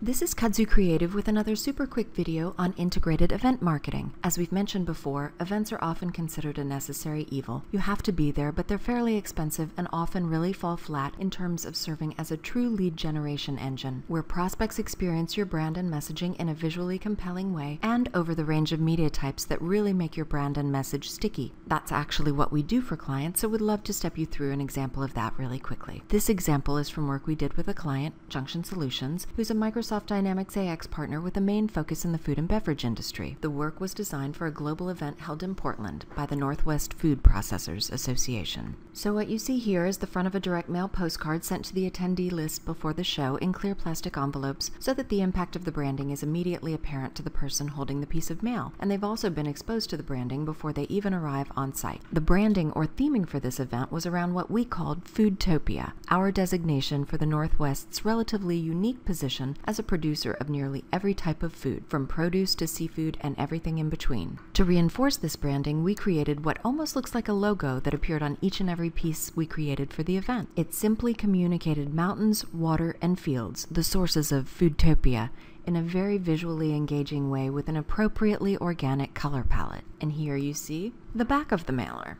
This is KudzuCreative with another super quick video on integrated event marketing. As we've mentioned before, events are often considered a necessary evil. You have to be there, but they're fairly expensive and often really fall flat in terms of serving as a true lead generation engine, where prospects experience your brand and messaging in a visually compelling way and over the range of media types that really make your brand and message sticky. That's actually what we do for clients, so we'd love to step you through an example of that really quickly. This example is from work we did with a client, Junction Solutions, who's a Microsoft Dynamics AX partner with a main focus in the food and beverage industry. The work was designed for a global event held in Portland by the Northwest Food Processors Association. So what you see here is the front of a direct mail postcard sent to the attendee list before the show in clear plastic envelopes so that the impact of the branding is immediately apparent to the person holding the piece of mail, and they've also been exposed to the branding before they even arrive on site. The branding or theming for this event was around what we called Foodtopia, our designation for the Northwest's relatively unique position as a producer of nearly every type of food, from produce to seafood and everything in between. To reinforce this branding, we created what almost looks like a logo that appeared on each and every piece we created for the event. It simply communicated mountains, water, and fields, the sources of Foodtopia, in a very visually engaging way with an appropriately organic color palette. And here you see the back of the mailer.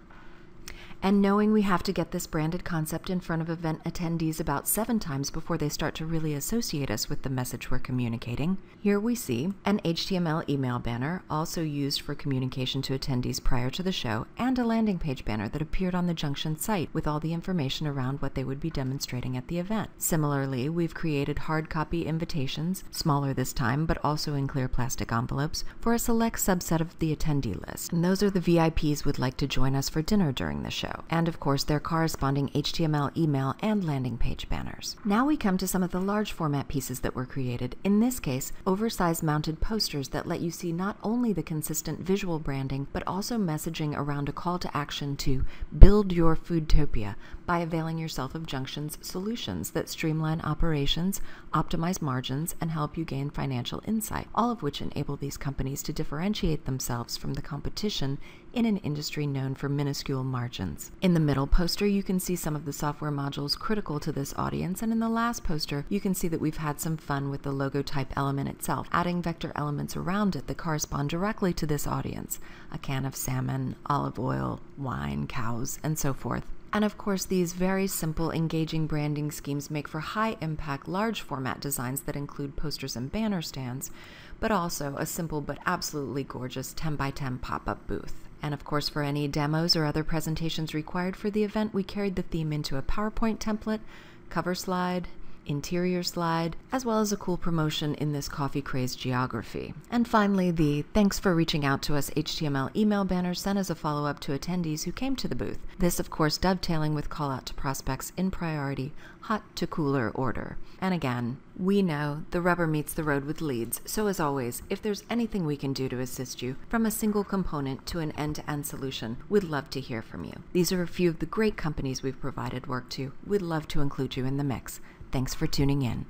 And knowing we have to get this branded concept in front of event attendees about 7 times before they start to really associate us with the message we're communicating, here we see an HTML email banner, also used for communication to attendees prior to the show, and a landing page banner that appeared on the Junction site with all the information around what they would be demonstrating at the event. Similarly, we've created hard copy invitations, smaller this time, but also in clear plastic envelopes, for a select subset of the attendee list. And those are the VIPs who'd like to join us for dinner during the show. And of course their corresponding HTML email and landing page banners. Now we come to some of the large format pieces that were created, in this case oversized mounted posters that let you see not only the consistent visual branding but also messaging around a call to action to build your Foodtopia by availing yourself of Junction's solutions that streamline operations, optimize margins, and help you gain financial insight, all of which enable these companies to differentiate themselves from the competition in an industry known for minuscule margins. In the middle poster, you can see some of the software modules critical to this audience, and in the last poster, you can see that we've had some fun with the logo type element itself, adding vector elements around it that correspond directly to this audience: a can of salmon, olive oil, wine, cows, and so forth. And of course, these very simple, engaging branding schemes make for high-impact, large-format designs that include posters and banner stands, but also a simple but absolutely gorgeous 10x10 pop-up booth. And of course, for any demos or other presentations required for the event, we carried the theme into a PowerPoint template, cover slide, interior slide, as well as a cool promotion in this coffee-crazed geography. And finally, the "thanks for reaching out to us" HTML email banner sent as a follow-up to attendees who came to the booth. This, of course, dovetailing with call-out to prospects in priority, hot to cooler order. And again, we know the rubber meets the road with leads, so as always, if there's anything we can do to assist you, from a single component to an end-to-end solution, we'd love to hear from you. These are a few of the great companies we've provided work to. We'd love to include you in the mix. Thanks for tuning in.